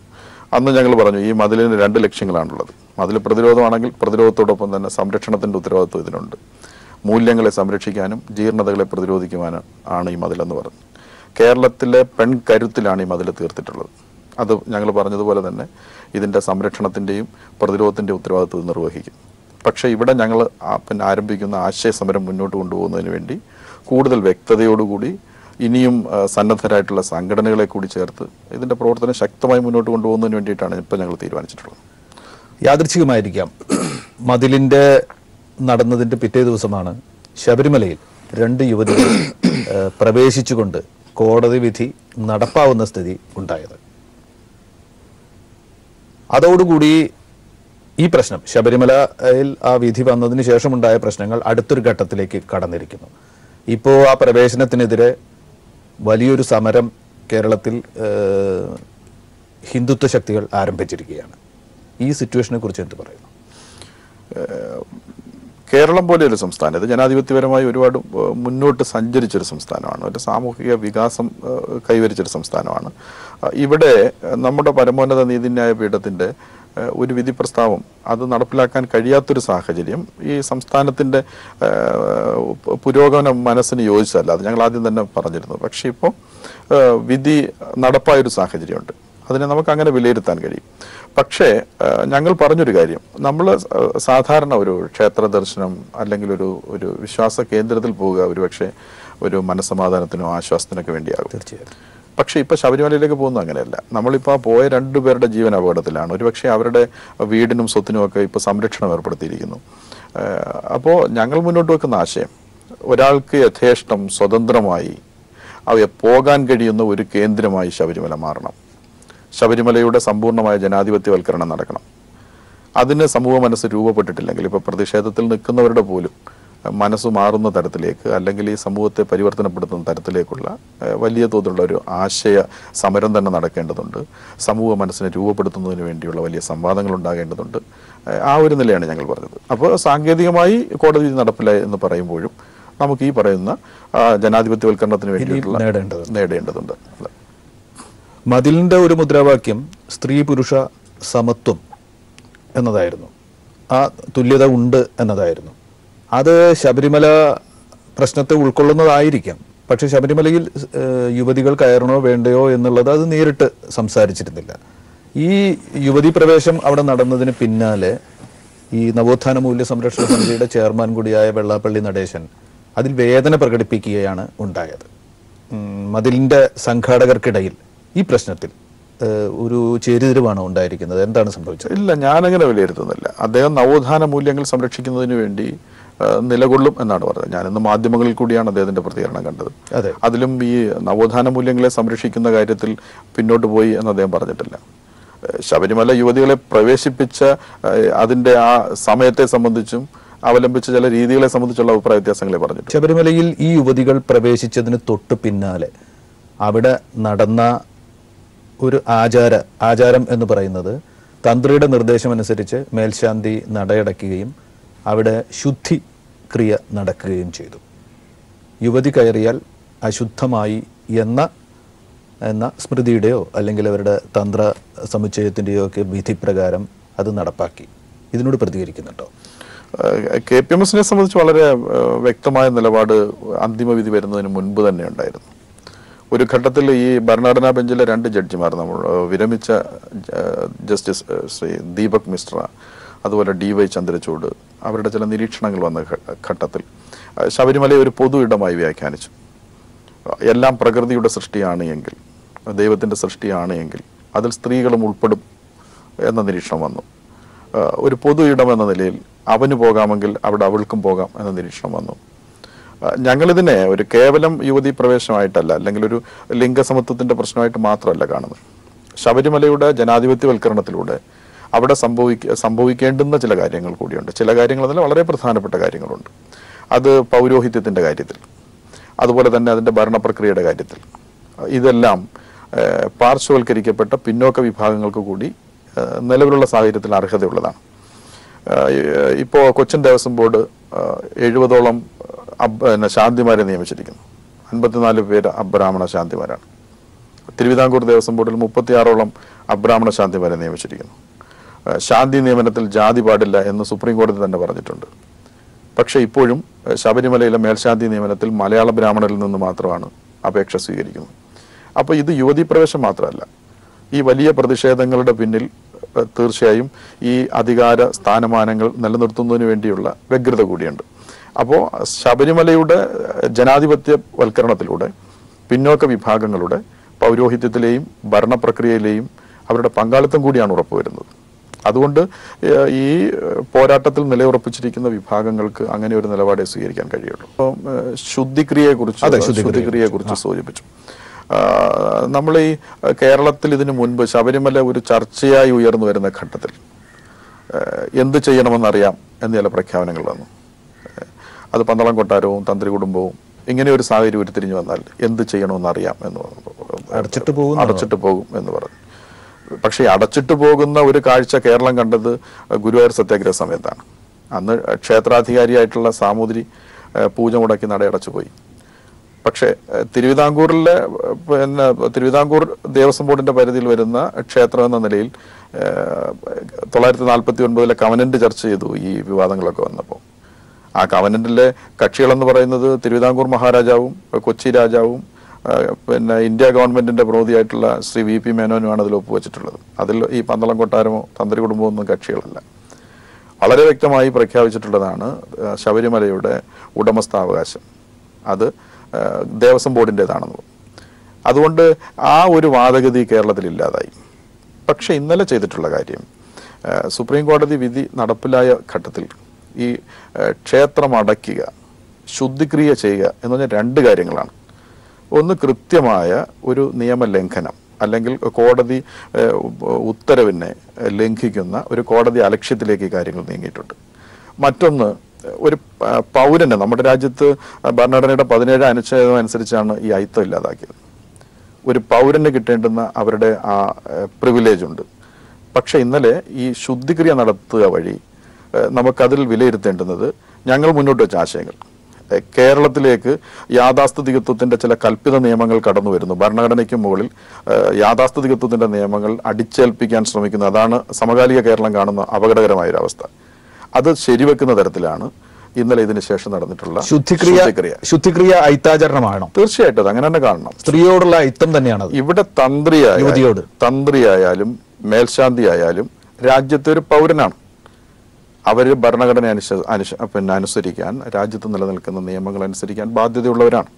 അന്ന് ഞങ്ങൾ പറഞ്ഞു ഈ മതിലിന് 2 ലക്ഷ്യങ്ങളാണുള്ളത്. മതിൽ പ്രതിരോധമാണെങ്കിൽ പ്രതിരോധത്തോടൊപ്പം തന്നെ സംരക്ഷണത്തിൻ്റെ ഉത്തരവാദിത്വം ഇതിനുണ്ട്. മൂല്യങ്ങളെ സംരക്ഷിക്കാനും ജീർണതകളെ പ്രതിരോധിക്കുവാനും ആണ് ഈ മതിലെന്ന് പറഞ്ഞു. കേരളത്തിലെ പെൺകരുത്തിലാണ് ഈ മതിൽ തീർത്തിട്ടുള്ളത്. അത് ഞങ്ങൾ പറഞ്ഞതുപോലെ തന്നെ ഇതിൻ്റെ സംരക്ഷണത്തിൻ്റെയും പ്രതിരോധത്തിൻ്റെയും ഉത്തരവാദിത്വം നിർവഹിക്കും. പക്ഷേ ഇവിടെ ഞങ്ങൾ ആരംഭിക്കുന്ന ആശയ സമരം മുന്നോട്ട് കൊണ്ടുപോകുന്നതിന് വേണ്ടി കൂടുതൽ വ്യക്തതയോടുകൂടി ഇനിയും സന്നദ്ധരായിട്ടുള്ള സംഘടനകളെ കൂടി ചേർത്ത് ഇതിൻ്റെ പ്രവർത്തനം ശക്തമായി മുന്നോട്ട് കൊണ്ടുപോകുന്നതിന് വേണ്ടിയിട്ടാണ് ഇപ്പോൾ ഞങ്ങൾ തീരുമാനിച്ചിട്ടുള്ളത്. യാദൃച്ഛികമായിരിക്കാം, മതിലിൻ്റെ നടന്നതിൻ്റെ പിറ്റേ ദിവസമാണ് ശബരിമലയിൽ 2 യുവതികൾ പ്രവേശിച്ചുകൊണ്ട് കോടതി വിധി നടപ്പാവുന്ന സ്ഥിതി ഉണ്ടായത്. അതോടുകൂടി ഈ പ്രശ്നം, ശബരിമലയിൽ ആ വിധി വന്നതിന് ശേഷമുണ്ടായ പ്രശ്നങ്ങൾ അടുത്തൊരു ഘട്ടത്തിലേക്ക് കടന്നിരിക്കുന്നു. ഇപ്പോൾ ആ പ്രവേശനത്തിനെതിരെ വലിയൊരു സമരം കേരളത്തിൽ ഹിന്ദുത്വ ശക്തികൾ ആരംഭിച്ചിരിക്കുകയാണ്. ഈ സിറ്റുവേഷനെ കുറിച്ച് എന്ത് പറയുന്നു? കേരളം പോലെയൊരു സംസ്ഥാനം, ഇത് ജനാധിപത്യപരമായി ഒരുപാട് മുന്നോട്ട് സഞ്ചരിച്ചൊരു സംസ്ഥാനമാണ്, ഒരു സാമൂഹിക വികാസം കൈവരിച്ചൊരു സംസ്ഥാനമാണ്. ഇവിടെ നമ്മുടെ പരമോന്നത നീതിന്യായ പീഠത്തിൻ്റെ ഒരു വിധി പ്രസ്താവം അത് നടപ്പിലാക്കാൻ കഴിയാത്തൊരു സാഹചര്യം ഈ സംസ്ഥാനത്തിൻ്റെ പുരോഗമന മനസ്സിന് യോജിച്ചതല്ല. അത് ഞങ്ങൾ ആദ്യം തന്നെ പറഞ്ഞിരുന്നു. പക്ഷേ ഇപ്പോൾ വിധി നടപ്പായൊരു സാഹചര്യമുണ്ട്, അതിനെ നമുക്ക് അങ്ങനെ വിലയിരുത്താൻ കഴിയും. പക്ഷേ ഞങ്ങൾ പറഞ്ഞൊരു കാര്യം, നമ്മൾ സാധാരണ ഒരു ക്ഷേത്ര ദർശനം അല്ലെങ്കിൽ ഒരു വിശ്വാസ കേന്ദ്രത്തിൽ പോവുക ഒരുപക്ഷെ ഒരു മനസ്സമാധാനത്തിനോ ആശ്വാസത്തിനൊക്കെ വേണ്ടിയാകും. തീർച്ചയായും. പക്ഷേ ഇപ്പോൾ ശബരിമലയിലേക്ക് പോകുന്നത് അങ്ങനെയല്ല. നമ്മളിപ്പോൾ പോയ 2 പേരുടെ ജീവൻ അപകടത്തിലാണ്. ഒരുപക്ഷെ അവരുടെ വീടിനും സ്വത്തിനും ഒക്കെ ഇപ്പോൾ സംരക്ഷണം ഏർപ്പെടുത്തിയിരിക്കുന്നു. അപ്പോൾ ഞങ്ങൾ മുന്നോട്ട് വെക്കുന്ന ആശയം, ഒരാൾക്ക് യഥേഷ്ടം സ്വതന്ത്രമായി അവയെ പോകാൻ കഴിയുന്ന ഒരു കേന്ദ്രമായി ശബരിമല മാറണം. ശബരിമലയുടെ സമ്പൂർണ്ണമായ ജനാധിപത്യവൽക്കരണം നടക്കണം. അതിന് സമൂഹ മനസ്സ് രൂപപ്പെട്ടിട്ടില്ലെങ്കിൽ, ഇപ്പോൾ പ്രതിഷേധത്തിൽ നിൽക്കുന്നവരുടെ പോലും മനസ്സ് മാറുന്ന തരത്തിലേക്ക് അല്ലെങ്കിൽ ഈ സമൂഹത്തെ പരിവർത്തനപ്പെടുത്തുന്ന തരത്തിലേക്കുള്ള വലിയ തോതിലുള്ള ഒരു ആശയ സമരം തന്നെ നടക്കേണ്ടതുണ്ട്. സമൂഹ മനസ്സിനെ രൂപപ്പെടുത്തുന്നതിന് വേണ്ടിയുള്ള വലിയ സംവാദങ്ങൾ ഉണ്ടാകേണ്ടതുണ്ട്. ആ ഒരു നിലയാണ് ഞങ്ങൾ പറഞ്ഞത്. അപ്പോൾ സാങ്കേതികമായി കോടതി നടപ്പിലായി എന്ന് പറയുമ്പോഴും നമുക്ക് ഈ പറയുന്ന ജനാധിപത്യവൽക്കരണത്തിന് വേണ്ടിയിട്ടുള്ള നേടേണ്ടതുണ്ട്. മതിലിൻ്റെ ഒരു മുദ്രാവാക്യം സ്ത്രീ പുരുഷ സമത്വം എന്നതായിരുന്നു, ആ തുല്യത ഉണ്ട് എന്നതായിരുന്നു. അത് ശബരിമല പ്രശ്നത്തെ ഉൾക്കൊള്ളുന്നതായിരിക്കാം. പക്ഷെ ശബരിമലയിൽ യുവതികൾ കയറണോ വേണ്ടയോ എന്നുള്ളത് അത് നേരിട്ട് സംസാരിച്ചിരുന്നില്ല. ഈ യുവതി പ്രവേശം അവിടെ നടന്നതിന് പിന്നാലെ ഈ നവോത്ഥാന മൂല്യ സംരക്ഷണ സമിതിയുടെ ചെയർമാൻ കൂടിയായ വെള്ളാപ്പള്ളി നടേശൻ അതിൽ വേദന പ്രകടിപ്പിക്കുകയാണ് ഉണ്ടായത്. മതിലിൻ്റെ സംഘാടകർക്കിടയിൽ ഈ പ്രശ്നത്തിൽ ഒരു ചേരിതിരിവാണോ ഉണ്ടായിരിക്കുന്നത്? എന്താണ് സംഭവിച്ചത്? ഇല്ല, ഞാനങ്ങനെ വിലയിരുത്തുന്നില്ല. അദ്ദേഹം നവോത്ഥാന മൂല്യങ്ങൾ സംരക്ഷിക്കുന്നതിന് വേണ്ടി നിലകൊള്ളും എന്നാണ് പറഞ്ഞത്. ഞാനിന്ന് മാധ്യമങ്ങളിൽ കൂടിയാണ് അദ്ദേഹത്തിന്റെ പ്രതികരണം കണ്ടത്. അതിലും ഈ നവോത്ഥാന മൂല്യങ്ങളെ സംരക്ഷിക്കുന്ന കാര്യത്തിൽ പിന്നോട്ട് പോയി എന്ന് അദ്ദേഹം പറഞ്ഞിട്ടില്ല. ശബരിമല യുവതികളെ പ്രവേശിപ്പിച്ച അതിന്റെ ആ സമയത്തെ സംബന്ധിച്ചും അവലംബിച്ച ചില രീതികളെ സംബന്ധിച്ചുള്ള അഭിപ്രായ വ്യത്യാസങ്ങളെ പറഞ്ഞിട്ടുണ്ട്. ശബരിമലയിൽ ഈ യുവതികൾ പ്രവേശിച്ചതിന് തൊട്ട് പിന്നാലെ അവിടെ നടന്ന ഒരു ആചാരം എന്ന് പറയുന്നത് തന്ത്രിയുടെ നിർദ്ദേശമനുസരിച്ച് മേൽശാന്തി നടയടയ്ക്കുകയും അവിടെ ശുദ്ധി ക്രിയ നടക്കുകയും ചെയ്തു. യുവതി കയറിയാൽ അശുദ്ധമായി എന്ന സ്മൃതിയുടെയോ അല്ലെങ്കിൽ അവരുടെ തന്ത്ര സമുച്ചയത്തിൻ്റെയോ ഒക്കെ വിധി പ്രകാരം അത് നടപ്പാക്കി. ഇതിനോട് പ്രതികരിക്കുന്നുണ്ടോ? KPMSനെ സംബന്ധിച്ച് വളരെ വ്യക്തമായ നിലപാട് അന്തിമവിധി വരുന്നതിന് മുൻപ് തന്നെ ഉണ്ടായിരുന്നു. ഒരു ഘട്ടത്തിൽ ഈ ഭരണഘടനാ ബെഞ്ചിലെ 2 ജഡ്ജിമാർ, നമ്മൾ വിരമിച്ച ജസ്റ്റിസ് ശ്രീ ദീപക് മിശ്ര, അതുപോലെ DY ചന്ദ്രചൂഡ്, അവരുടെ ചില നിരീക്ഷണങ്ങൾ വന്ന ഘട്ടത്തിൽ ശബരിമലയെ ഒരു പൊതു ഇടമായി വ്യാഖ്യാനിച്ചു. എല്ലാം പ്രകൃതിയുടെ സൃഷ്ടിയാണ് എങ്കിൽ, ദൈവത്തിൻ്റെ സൃഷ്ടിയാണ് എങ്കിൽ അതിൽ സ്ത്രീകളും ഉൾപ്പെടും എന്ന നിരീക്ഷണം വന്നു. ഒരു പൊതു ഇടം എന്ന നിലയിൽ അവന് പോകാമെങ്കിൽ അവിടെ അവൾക്കും പോകാം എന്ന നിരീക്ഷണം വന്നു. ഞങ്ങളിതിനെ ഒരു കേവലം യുവതി പ്രവേശനമായിട്ടല്ല, അല്ലെങ്കിൽ ഒരു ലിംഗസമത്വത്തിൻ്റെ പ്രശ്നമായിട്ട് മാത്രമല്ല കാണുന്നത്. ശബരിമലയുടെ ജനാധിപത്യവൽക്കരണത്തിലൂടെ അവിടെ സംഭവിക്കേണ്ടുന്ന ചില കാര്യങ്ങൾ കൂടിയുണ്ട്. ചില കാര്യങ്ങൾ അതിൽ വളരെ പ്രധാനപ്പെട്ട കാര്യങ്ങളുണ്ട്. അത് പൗരോഹിത്യത്തിൻ്റെ കാര്യത്തിൽ, അതുപോലെ തന്നെ അതിൻ്റെ ഭരണപ്രക്രിയയുടെ കാര്യത്തിൽ ഇതെല്ലാം പാർശ്വവൽക്കരിക്കപ്പെട്ട പിന്നോക്ക വിഭാഗങ്ങൾക്ക് കൂടി നിലവിലുള്ള സാഹചര്യത്തിൽ അർഹതയുള്ളതാണ്. ഇപ്പോൾ കൊച്ചിൻ ദേവസ്വം ബോർഡ് 70ഓളം ശാന്തിമാരെ നിയമിച്ചിരിക്കുന്നു. 54 പേര് അബ്രാഹ്മണ ശാന്തിമാരാണ്. തിരുവിതാംകൂർ ദേവസ്വം ബോർഡിൽ 36ഓളം അബ്രാഹ്മണ ശാന്തിമാരെ നിയമിച്ചിരിക്കുന്നു. ശാന്തി നിയമനത്തിൽ ജാതി പാടില്ല എന്ന് സുപ്രീം കോടതി തന്നെ പറഞ്ഞിട്ടുണ്ട്. പക്ഷേ ഇപ്പോഴും ശബരിമലയിലെ മേൽശാന്തി നിയമനത്തിൽ മലയാള ബ്രാഹ്മണരിൽ നിന്ന് മാത്രമാണ് അപേക്ഷ സ്വീകരിക്കുന്നത്. അപ്പോൾ ഇത് യുവതീ പ്രവേശം മാത്രമല്ല, ഈ വലിയ പ്രതിഷേധങ്ങളുടെ പിന്നിൽ തീർച്ചയായും ഈ അധികാര സ്ഥാനമാനങ്ങൾ നിലനിർത്തുന്നതിന് വേണ്ടിയുള്ള വ്യഗ്രത കൂടിയുണ്ട്. അപ്പോൾ ശബരിമലയുടെ ജനാധിപത്യവൽക്കരണത്തിലൂടെ പിന്നോക്ക വിഭാഗങ്ങളുടെ പൗരോഹിത്യത്തിലെയും ഭരണപ്രക്രിയയിലെയും അവരുടെ പങ്കാളിത്തം കൂടിയാണ് ഉറപ്പുവരുന്നത്. അതുകൊണ്ട് ഈ പോരാട്ടത്തിൽ നിലയുറപ്പിച്ചിരിക്കുന്ന വിഭാഗങ്ങൾക്ക് അങ്ങനെ ഒരു നിലപാടേ സ്വീകരിക്കാൻ കഴിയുള്ളൂ. ശുദ്ധിക്രിയയെക്കുറിച്ച് സൂചിപ്പിച്ചു. നമ്മൾ ഈ കേരളത്തിൽ ഇതിനു മുൻപ് ശബരിമല ഒരു ചർച്ചയായി ഉയർന്നു വരുന്ന ഘട്ടത്തിൽ എന്ത് ചെയ്യണമെന്നറിയാം എന്ന് ചില പ്രഖ്യാപനങ്ങൾ വന്നു. അത് പന്തളം കൊട്ടാരവും തന്ത്രി കുടുംബവും ഇങ്ങനെ ഒരു സാഹചര്യം ഉരുത്തിരിഞ്ഞു വന്നാൽ എന്ത് ചെയ്യണമെന്നറിയാം എന്ന് അടച്ചിട്ട് പോകും എന്ന് പറഞ്ഞു. പക്ഷേ അടച്ചിട്ട് പോകുന്ന ഒരു കാഴ്ച കേരളം കണ്ടത് ഗുരുവായൂർ സത്യാഗ്രഹ സമയത്താണ്. അന്ന് ക്ഷേത്രാധികാരിയായിട്ടുള്ള സാമൂതിരി പൂജ മുടക്കി നടയടച്ചു പോയി. പക്ഷേ തിരുവിതാംകൂർ ദേവസ്വം ബോർഡിന്റെ പരിധിയിൽ വരുന്ന ക്ഷേത്രം എന്ന നിലയിൽ 949 കവനന്റ് ചർച്ച ചെയ്തു ഈ വിവാദങ്ങളൊക്കെ വന്നപ്പോൾ. ആ കവനന്റിലെ കക്ഷികളെന്ന് പറയുന്നത് തിരുവിതാംകൂർ മഹാരാജാവും കൊച്ചി രാജാവും ഇന്ത്യ ഗവൺമെന്റിന്റെ പ്രതിനിധിയായിട്ടുള്ള ശ്രീ VP മേനോനുമാണ് അതിൽ ഒപ്പുവെച്ചിട്ടുള്ളത്. അതിൽ ഈ പന്തളം കൊട്ടാരമോ തന്ത്രി കുടുംബമോ ഒന്നും കക്ഷികളല്ല. വളരെ വ്യക്തമായി പ്രഖ്യാപിച്ചിട്ടുള്ളതാണ് ശബരിമലയുടെ ഉടമസ്ഥാവകാശം അത് ദേവസ്വം ബോർഡിൻ്റെതാണെന്ന്. അതുകൊണ്ട് ആ ഒരു വാദഗതി കേരളത്തിൽ ഇല്ലാതായി. പക്ഷെ ഇന്നലെ ചെയ്തിട്ടുള്ള കാര്യം, സുപ്രീം കോടതി വിധി നടപ്പിലായ ഘട്ടത്തിൽ ഈ ക്ഷേത്രം അടയ്ക്കുക, ശുദ്ധിക്രിയ ചെയ്യുക എന്ന് പറഞ്ഞാൽ രണ്ട് കാര്യങ്ങളാണ്. ഒന്ന്, കൃത്യമായ ഒരു നിയമലംഘനം അല്ലെങ്കിൽ കോടതി ഉത്തരവിനെ ലംഘിക്കുന്ന ഒരു കോടതി അലക്ഷ്യത്തിലേക്ക് ഈ കാര്യങ്ങൾ നീങ്ങിയിട്ടുണ്ട്. മറ്റൊന്ന്, ഒരു പൗരന്, നമ്മുടെ രാജ്യത്ത് ഭരണഘടനയുടെ 17 അനുച്ഛേദം അനുസരിച്ചാണ് ഈ അയിത്തം ഇല്ലാതാക്കിയത്. ഒരു പൗരന് കിട്ടേണ്ടുന്ന അവരുടെ ആ പ്രിവിലേജ് ഉണ്ട്. പക്ഷെ ഇന്നലെ ഈ ശുദ്ധിക്രിയ നടത്തുക വഴി നമുക്കതിൽ വിലയിരുത്തേണ്ടുന്നത് ഞങ്ങൾ മുന്നോട്ട് വെച്ച ആശയങ്ങൾ. കേരളത്തിലേക്ക് യാഥാസ്ഥിതികത്വത്തിന്റെ ചില കൽപ്പിത നിയമങ്ങൾ കടന്നു വരുന്നു. ഭരണഘടനയ്ക്ക് മുകളിൽ യാഥാസ്ഥിതികത്വത്തിന്റെ നിയമങ്ങൾ അടിച്ചേൽപ്പിക്കാൻ ശ്രമിക്കുന്നു. അതാണ് സമകാലിക കേരളം കാണുന്ന അപകടകരമായൊരവസ്ഥ. അത് ശരിവെക്കുന്ന തരത്തിലാണ് ഇന്നലെ ഇതിന് ശേഷം നടന്നിട്ടുള്ള ശുദ്ധിക്രിയ ഐത്താചരണമാണോ? തീർച്ചയായിട്ടും അങ്ങനെ തന്നെ കാണണം. സ്ത്രീയോടുള്ള ഐത്തം തന്നെയാണ്. ഇവിടെ തന്ത്രിയായാലും മേൽശാന്തി ആയാലും രാജ്യത്തെ ഒരു പൗരനാണ്. അവര് ഭരണഘടന അനുസരിക്കാൻ, രാജ്യത്ത് നിലനിൽക്കുന്ന നിയമങ്ങൾ അനുസരിക്കാൻ ബാധ്യതയുള്ളവരാണ്.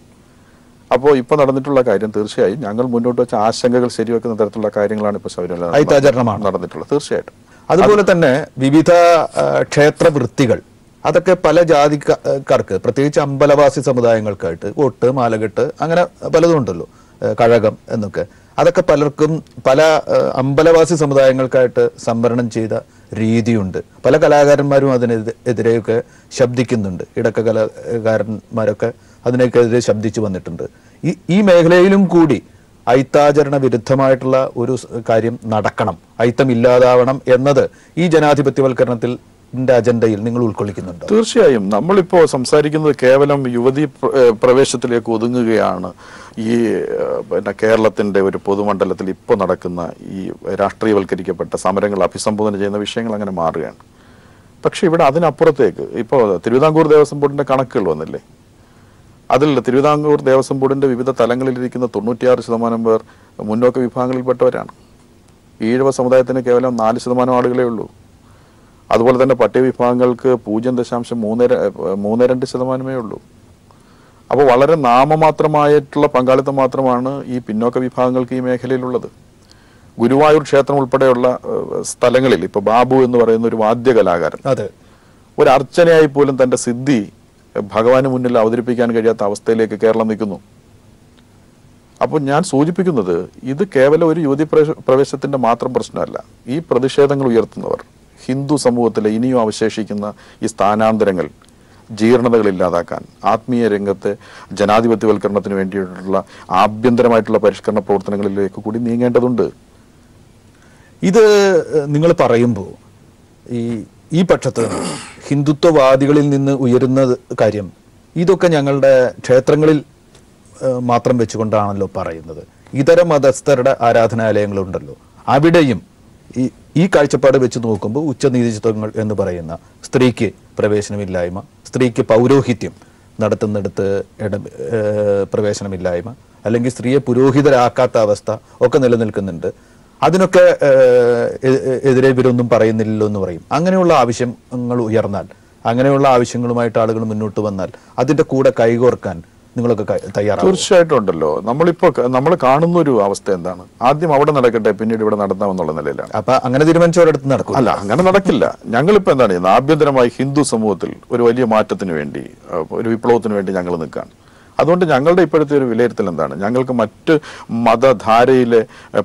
അപ്പോൾ ഇപ്പൊ നടന്നിട്ടുള്ള കാര്യം തീർച്ചയായും ഞങ്ങൾ മുന്നോട്ട് വെച്ച ആശങ്കകൾ ശരിവെക്കുന്ന തരത്തിലുള്ള കാര്യങ്ങളാണ് ഇപ്പൊ ശബരിമല നടന്നിട്ടുള്ളത്. തീർച്ചയായിട്ടും അതുപോലെ തന്നെ വിവിധ ക്ഷേത്ര വൃത്തികൾ, അതൊക്കെ പല ജാതിക്കാർക്ക്, പ്രത്യേകിച്ച് അമ്പലവാസി സമുദായങ്ങൾക്കായിട്ട് ഒട്ട്, മാലകെട്ട്, അങ്ങനെ പലതും ഉണ്ടല്ലോ, കഴകം എന്നൊക്കെ, അതൊക്കെ പലർക്കും പല അമ്പലവാസി സമുദായങ്ങൾക്കായിട്ട് സംവരണം ചെയ്ത രീതിയുണ്ട്. പല കലാകാരന്മാരും അതിനെതിരെയൊക്കെ ശബ്ദിക്കുന്നുണ്ട്. ഇടക്ക കലാകാരന്മാരൊക്കെ അതിനെതിരെ ശബ്ദിച്ചു വന്നിട്ടുണ്ട്. ഈ മേഖലയിലും കൂടി ഐത്താചരണ വിരുദ്ധമായിട്ടുള്ള ഒരു കാര്യം നടക്കണം, ഐത്തം ഇല്ലാതാവണം എന്നത് ഈ ജനാധിപത്യവൽക്കരണത്തിൽ അജണ്ടയിൽ നിങ്ങൾ ഉൾക്കൊള്ളിക്കുന്നുണ്ട്? തീർച്ചയായും. നമ്മളിപ്പോ സംസാരിക്കുന്നത് കേവലം യുവതീ പ്രവേശത്തിലേക്ക് ഒതുങ്ങുകയാണ്. ഈ കേരളത്തിന്റെ ഒരു പൊതുമണ്ഡലത്തിൽ ഇപ്പോൾ നടക്കുന്ന ഈ രാഷ്ട്രീയവൽക്കരിക്കപ്പെട്ട സമരങ്ങൾ അഭിസംബോധന ചെയ്യുന്ന വിഷയങ്ങൾ അങ്ങനെ മാറുകയാണ്. പക്ഷെ ഇവിടെ അതിനപ്പുറത്തേക്ക് ഇപ്പോൾ തിരുവിതാംകൂർ ദേവസ്വം ബോർഡിന്റെ കണക്കുകൾ വന്നില്ലേ? അതിൽ തിരുവിതാംകൂർ ദേവസ്വം ബോർഡിന്റെ വിവിധ തലങ്ങളിലിരിക്കുന്ന 96% പേർ മുന്നോക്ക വിഭാഗങ്ങളിൽപ്പെട്ടവരാണ്. ഈഴവ സമുദായത്തിന് കേവലം 4% ആളുകളേ ഉള്ളൂ. അതുപോലെ തന്നെ പട്ടികവിഭാഗങ്ങൾക്ക് 0.32% ഉള്ളൂ. അപ്പോൾ വളരെ നാമമാത്രമായിട്ടുള്ള പങ്കാളിത്തം മാത്രമാണ് ഈ പിന്നോക്ക വിഭാഗങ്ങൾക്ക് ഈ മേഖലയിലുള്ളത്. ഗുരുവായൂർ ക്ഷേത്രം ഉൾപ്പെടെയുള്ള സ്ഥലങ്ങളിൽ ഇപ്പൊ ബാബു എന്ന് പറയുന്ന ഒരു വാദ്യ കലാകാരൻ ഒരു അർച്ചനയായി പോലും തന്റെ സിദ്ധി ഭഗവാന് മുന്നിൽ അവതരിപ്പിക്കാൻ കഴിയാത്ത അവസ്ഥയിലേക്ക് കേരളം നിൽക്കുന്നു. അപ്പോൾ ഞാൻ സൂചിപ്പിക്കുന്നത് ഇത് കേവലം ഒരു യുവതി പ്രവേശത്തിന്റെ മാത്രം പ്രശ്നമല്ല. ഈ പ്രതിഷേധങ്ങൾ ഉയർത്തുന്നവർ ഹിന്ദു സമൂഹത്തിലെ ഇനിയും അവശേഷിക്കുന്ന ഈ സ്ഥാനാന്തരങ്ങൾ ജീർണതകൾ ഇല്ലാതാക്കാൻ, ആത്മീയ രംഗത്തെ ജനാധിപത്യവൽക്കരണത്തിന് വേണ്ടിയിട്ടുള്ള ആഭ്യന്തരമായിട്ടുള്ള പരിഷ്കരണ പ്രവർത്തനങ്ങളിലേക്ക് കൂടി നീങ്ങേണ്ടതുണ്ട്. ഇത് നിങ്ങൾ പറയുമ്പോൾ ഈ പക്ഷത്ത് ഹിന്ദുത്വവാദികളിൽ നിന്ന് ഉയരുന്ന കാര്യം ഇതൊക്കെ ഞങ്ങളുടെ ക്ഷേത്രങ്ങളിൽ മാത്രം വെച്ചുകൊണ്ടാണല്ലോ പറയുന്നത്. ഇതര മതസ്ഥരുടെ ആരാധനാലയങ്ങളുണ്ടല്ലോ, അവിടെയും ഈ കാഴ്ചപ്പാട് വെച്ച് നോക്കുമ്പോൾ ഉച്ചനീചത്വങ്ങൾ എന്ന് പറയുന്ന സ്ത്രീക്ക് പ്രവേശനമില്ലായ്മ, സ്ത്രീക്ക് പൗരോഹിത്യം നടത്തുന്നിടത്ത് പ്രവേശനമില്ലായ്മ, അല്ലെങ്കിൽ സ്ത്രീയെ പുരോഹിതരാക്കാത്ത അവസ്ഥ ഒക്കെ നിലനിൽക്കുന്നുണ്ട്. അതിനൊക്കെ എതിരെ ഇവരൊന്നും പറയുന്നില്ലല്ലോ എന്ന് പറയും. അങ്ങനെയുള്ള ആവശ്യങ്ങൾ ഉയർന്നാൽ, അങ്ങനെയുള്ള ആവശ്യങ്ങളുമായിട്ട് ആളുകൾ മുന്നോട്ട് വന്നാൽ അതിന്റെ കൂടെ കൈകോർക്കാൻ നിങ്ങളൊക്കെ തയ്യാറാണ്? തീർച്ചയായിട്ടും ഉണ്ടല്ലോ. നമ്മൾ കാണുന്ന ഒരു അവസ്ഥ എന്താണ്? ആദ്യം അവിടെ നടക്കട്ടെ, പിന്നീട് ഇവിടെ നടത്താമെന്നുള്ള നിലയിലാണ്. അപ്പൊ അങ്ങനെ തീരുമാനിച്ചവരടുത്ത് നടക്കും? അല്ല, അങ്ങനെ നടക്കില്ല. ഞങ്ങളിപ്പോ എന്താണ് ചെയ്യുന്നത്? ആഭ്യന്തരമായി ഹിന്ദു സമൂഹത്തിൽ ഒരു വലിയ മാറ്റത്തിന് വേണ്ടി, ഒരു വിപ്ലവത്തിന് വേണ്ടി ഞങ്ങൾ നിൽക്കുകയാണ്. അതുകൊണ്ട് ഞങ്ങളുടെ ഇപ്പോഴത്തെ ഒരു വിലയിരുത്തൽ എന്താണ്? ഞങ്ങൾക്ക് മറ്റ് മതധാരയിലെ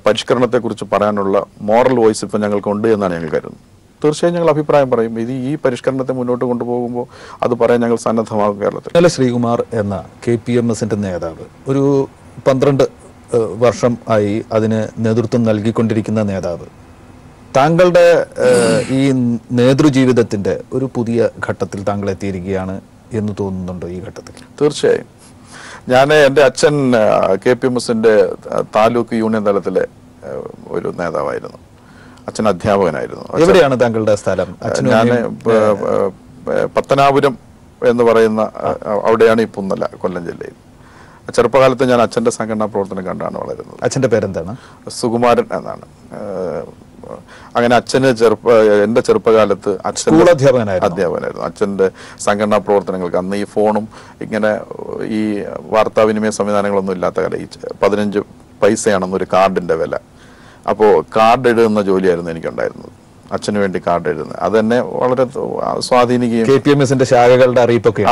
പരിഷ്കരണത്തെക്കുറിച്ച് പറയാനുള്ള മോറൽ വോയിസ് ഇപ്പം ഞങ്ങൾക്കുണ്ട് എന്നാണ് ഞങ്ങൾ കരുതുന്നത്. തീർച്ചയായും ഞങ്ങൾ അഭിപ്രായം പറയും. ഈ പരിഷ്കരണത്തെ മുന്നോട്ട് കൊണ്ടുപോകുമ്പോൾ അത് പറയാൻ ഞങ്ങൾ സന്നദ്ധമാകും. കേരളത്തിൽ ഇന്നലെ ശ്രീകുമാർ എന്ന KPMSന്റെ നേതാവ്, ഒരു 12 വർഷം ആയി അതിന് നേതൃത്വം നൽകിക്കൊണ്ടിരിക്കുന്ന നേതാവ്, താങ്കളുടെ ഈ നേതൃജീവിതത്തിന്റെ ഒരു പുതിയ ഘട്ടത്തിൽ താങ്കൾ എത്തിയിരിക്കുകയാണ് എന്ന് തോന്നുന്നുണ്ടോ ഈ ഘട്ടത്തിൽ? തീർച്ചയായും. എൻ്റെ അച്ഛൻ KPMSന്റെ താലൂക്ക് യൂണിയൻ തലത്തിലെ ഒരു നേതാവായിരുന്നു. അച്ഛൻ അധ്യാപകനായിരുന്നു. എവിടെയാണ് താങ്കളുടെ സ്ഥലം? ഞാൻ പത്തനാപുരം എന്ന് പറയുന്ന അവിടെയാണ് ഈ പുന്നല, കൊല്ലം ജില്ലയിൽ. ചെറുപ്പകാലത്ത് ഞാൻ അച്ഛൻ്റെ സംഘടനാ പ്രവർത്തനം കണ്ടാണ് വളരുന്നത്. അച്ഛൻ്റെ പേരെന്താണ്? സുകുമാരൻ എന്നാണ്. അങ്ങനെ അച്ഛന് എൻ്റെ ചെറുപ്പകാലത്ത് സ്കൂൾ അധ്യാപകനായിരുന്നു. അച്ഛൻ്റെ സംഘടനാ പ്രവർത്തനങ്ങൾക്ക് അന്ന് ഈ ഫോണും ഇങ്ങനെ ഈ വാർത്താവിനിമയ സംവിധാനങ്ങളൊന്നും ഇല്ലാത്ത കാലം, ഈ 15 പൈസയാണെന്നൊരു കാർഡിൻ്റെ വില. അപ്പോൾ കാർഡ് എഴുതുന്ന ജോലിയായിരുന്നു എനിക്കുണ്ടായിരുന്നത്. അച്ഛന് വേണ്ടി കാർഡ് എഴുതുന്നത് അതെന്നെ വളരെ സ്വാധീനിക്കുകയും, KPMSന്റെ ശാഖകളുടെ അറിയിപ്പൊക്കെ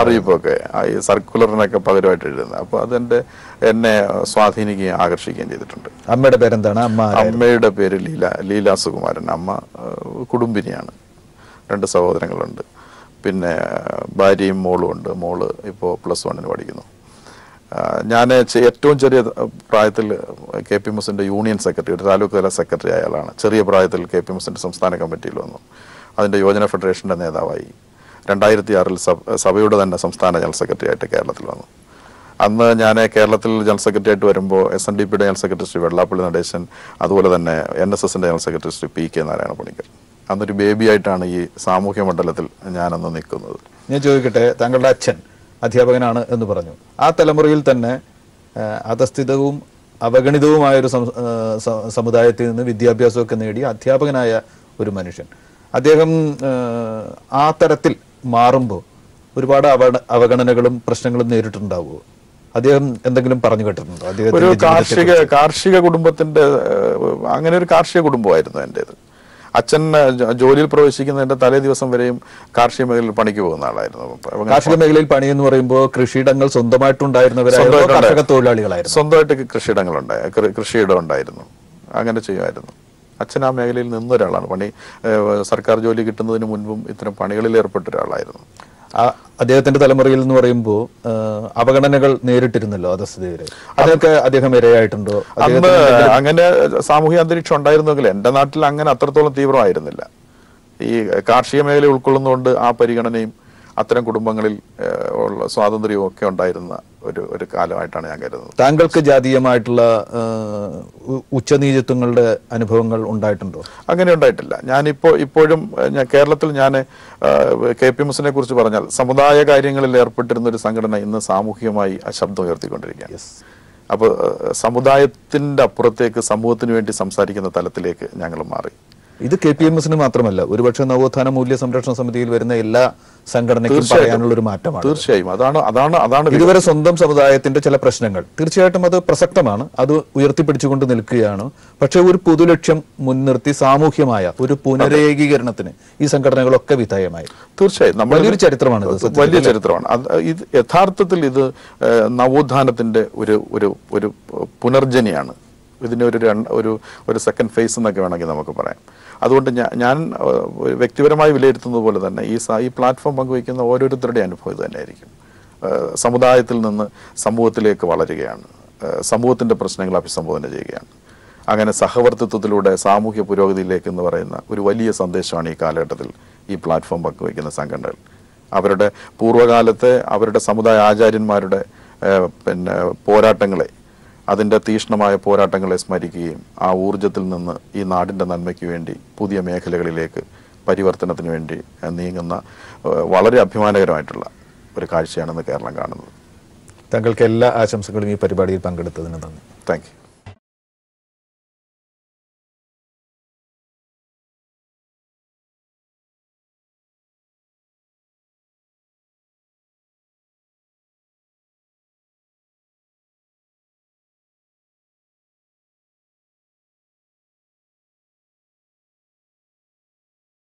ഈ സർക്കുലറിനൊക്കെ പകരമായിട്ട് എഴുതുന്നത്. അപ്പോൾ എന്നെ സ്വാധീനിക്കുകയും ആകർഷിക്കുകയും ചെയ്തിട്ടുണ്ട്. അമ്മയുടെ പേരെന്താണ്? അമ്മയുടെ പേര് ലീല സുകുമാരൻ. അമ്മ കുടുംബിനിയാണ്. 2 സഹോദരങ്ങളുണ്ട്. പിന്നെ ഭാര്യയും മോളും ഉണ്ട്. മോള് ഇപ്പോൾ +1 പഠിക്കുന്നു. ഞാൻ ഏറ്റവും ചെറിയ പ്രായത്തിൽ KPMSന്റെ യൂണിയൻ സെക്രട്ടറി, ഒരു താലൂക്ക് തല സെക്രട്ടറി ആയാലാണ്. ചെറിയ പ്രായത്തിൽ KPMSന്റെ സംസ്ഥാന കമ്മിറ്റിയിൽ വന്നു. അതിൻ്റെ യോജന ഫെഡറേഷൻ്റെ നേതാവായി. 2006 സഭയുടെ തന്നെ സംസ്ഥാന ജനറൽ സെക്രട്ടറി ആയിട്ട് കേരളത്തിൽ വന്നു. അന്ന് ഞാൻ കേരളത്തിൽ ജനറൽ സെക്രട്ടറി ആയിട്ട് വരുമ്പോൾ SNDPയുടെ ജനറൽ സെക്രട്ടറി ശ്രീ വെള്ളാപ്പള്ളി നടേശൻ, അതുപോലെ തന്നെ NSSന്റെ general secretary Shri PK Narayana Panicker. അന്നൊരു ബേബി ആയിട്ടാണ് ഈ സാമൂഹ്യ മണ്ഡലത്തിൽ ഞാനന്ന് നിൽക്കുന്നത്. ഞാൻ ചോദിക്കട്ടെ, താങ്കളുടെ അച്ഛൻ അധ്യാപകനാണ് എന്ന് പറഞ്ഞു. ആ തലമുറയിൽ തന്നെ അധസ്ഥിതവും അവഗണിതവുമായൊരു സമുദായത്തിൽ നിന്ന് വിദ്യാഭ്യാസമൊക്കെ നേടി അധ്യാപകനായ ഒരു മനുഷ്യൻ, അദ്ദേഹം ആ തരത്തിൽ മാറുമ്പോൾ ഒരുപാട് അവഗണനകളും പ്രശ്നങ്ങളും നേരിട്ടുണ്ടാവുമോ? അദ്ദേഹം എന്തെങ്കിലും പറഞ്ഞു കേട്ടിട്ടുണ്ടോ? ഒരു കാർഷിക കുടുംബത്തിന്റെ, അങ്ങനെ ഒരു കാർഷിക കുടുംബമായിരുന്നു എൻ്റേത്. അച്ഛൻ ജോലിയിൽ പ്രവേശിക്കുന്നതിന്റെ തലേ ദിവസം വരെയും കാർഷിക മേഖലയിൽ പണിക്ക് പോകുന്ന ആളായിരുന്നു. കാർഷിക മേഖലയിൽ പണി എന്ന് പറയുമ്പോൾ കൃഷിയിടങ്ങൾ സ്വന്തമായിട്ടുണ്ടായിരുന്നവരായിരുന്നു, കർഷക തൊഴിലാളികളായിരുന്നു. സ്വന്തമായിട്ട് കൃഷിയിടം ഉണ്ടായിരുന്നു. അങ്ങനെ ചെയ്യുമായിരുന്നു. അച്ഛൻ ആ മേഖലയിൽ നിന്നൊരാളാണ്. സർക്കാർ ജോലി കിട്ടുന്നതിന് മുൻപും ഇത്തരം പണികളിൽ ഏർപ്പെട്ട ഒരാളായിരുന്നു. അദ്ദേഹത്തിന്റെ തലമുറയിൽ എന്ന് പറയുമ്പോൾ അവഗണനകൾ നേരിട്ടിരുന്നല്ലോ അധസ്ഥിതരെ. അതൊക്കെ അദ്ദേഹം ഇരയായിട്ടുണ്ടോ? അങ്ങനെ സാമൂഹിക അന്തരീക്ഷം ഉണ്ടായിരുന്നെങ്കിൽ എൻ്റെ നാട്ടിൽ അങ്ങനെ അത്രത്തോളം തീവ്രമായിരുന്നില്ല. ഈ കാർഷിക മേഖല ഉൾക്കൊള്ളുന്നതുകൊണ്ട് ആ പരിഗണനയും അത്തരം കുടുംബങ്ങളിൽ ഉള്ള സ്വാതന്ത്ര്യവും ഒക്കെ ഉണ്ടായിരുന്ന ഒരു കാലമായിട്ടാണ് ഞാൻ കരുതുന്നത്. താങ്കൾക്ക് ജാതീയമായിട്ടുള്ള ഉച്ചനീചത്വങ്ങളുടെ അനുഭവങ്ങൾ ഉണ്ടായിട്ടുണ്ടോ? അങ്ങനെ ഉണ്ടായിട്ടില്ല. ഇപ്പോഴും കേരളത്തിൽ ഞാൻ KPMSനെ കുറിച്ച് പറഞ്ഞാൽ സമുദായ കാര്യങ്ങളിൽ ഏർപ്പെട്ടിരുന്ന ഒരു സംഘടന ഇന്ന് സാമൂഹികമായി ശബ്ദം ഉയർത്തിക്കൊണ്ടിരിക്കുകയാണ്. അപ്പോൾ സമുദായത്തിന്റെ അപ്പുറത്തേക്ക് സമൂഹത്തിന് വേണ്ടി സംസാരിക്കുന്ന തലത്തിലേക്ക് ഞങ്ങൾ മാറി. ഇത് KPMSന് മാത്രമല്ല, ഒരുപക്ഷെ നവോത്ഥാന മൂല്യ സംരക്ഷണ സമിതിയിൽ വരുന്ന എല്ലാ സംഘടനയ്ക്കും പറയാനുള്ള ഒരു മാറ്റമാണ്. തീർച്ചയായും അതാണ് ഇതുവരെ സ്വന്തം സമുദായത്തിന്റെ ചില പ്രശ്നങ്ങൾ തീർച്ചയായിട്ടും അത് പ്രസക്തമാണ്, അത് ഉയർത്തിപ്പിടിച്ചുകൊണ്ട് നിൽക്കുകയാണ്. പക്ഷെ ഒരു പൊതുലക്ഷ്യം മുൻനിർത്തി സാമൂഹ്യമായ ഒരു പുനരേകീകരണത്തിന് ഈ സംഘടനകളൊക്കെ വിധേയമായി. തീർച്ചയായും വലിയൊരു ചരിത്രമാണ്. വലിയ ചരിത്രമാണ്. യഥാർത്ഥത്തിൽ ഇത് നവോത്ഥാനത്തിന്റെ ഒരു പുനർജനിയാണ്. ഇതിൻ്റെ ഒരു സെക്കൻഡ് ഫേസ് എന്നൊക്കെ വേണമെങ്കിൽ നമുക്ക് പറയാം. അതുകൊണ്ട് ഞാൻ വ്യക്തിപരമായി വിലയിരുത്തുന്നത് പോലെ തന്നെ ഈ പ്ലാറ്റ്ഫോം പങ്കുവയ്ക്കുന്ന ഓരോരുത്തരുടെ അനുഭവം ഇത് തന്നെയായിരിക്കും. സമുദായത്തിൽ നിന്ന് സമൂഹത്തിലേക്ക് വളരുകയാണ്, സമൂഹത്തിൻ്റെ പ്രശ്നങ്ങൾ അഭിസംബോധന ചെയ്യുകയാണ്. അങ്ങനെ സഹവർത്തിത്വത്തിലൂടെ സാമൂഹ്യ പുരോഗതിയിലേക്ക് എന്ന് പറയുന്ന ഒരു വലിയ സന്ദേശമാണ് ഈ കാലഘട്ടത്തിൽ ഈ പ്ലാറ്റ്ഫോം പങ്കുവയ്ക്കുന്ന സംഘടനകൾ. അവരുടെ പൂർവ്വകാലത്തെ അവരുടെ സമുദായ ആചാര്യന്മാരുടെ പോരാട്ടങ്ങളെ, അതിൻ്റെ തീക്ഷ്ണമായ പോരാട്ടങ്ങളെ സ്മരിക്കുകയും ആ ഊർജത്തിൽ നിന്ന് ഈ നാടിൻ്റെ നന്മയ്ക്ക് വേണ്ടി പുതിയ മേഖലകളിലേക്ക് പരിവർത്തനത്തിന് വേണ്ടി നീങ്ങുന്ന വളരെ അഭിമാനകരമായിട്ടുള്ള ഒരു കാഴ്ചയാണെന്ന് കേരളം കാണുന്നത്. താങ്കൾക്ക് എല്ലാ ആശംസകളും ഈ പരിപാടിയിൽ പങ്കെടുത്തതിന് നന്ദി. Thank you.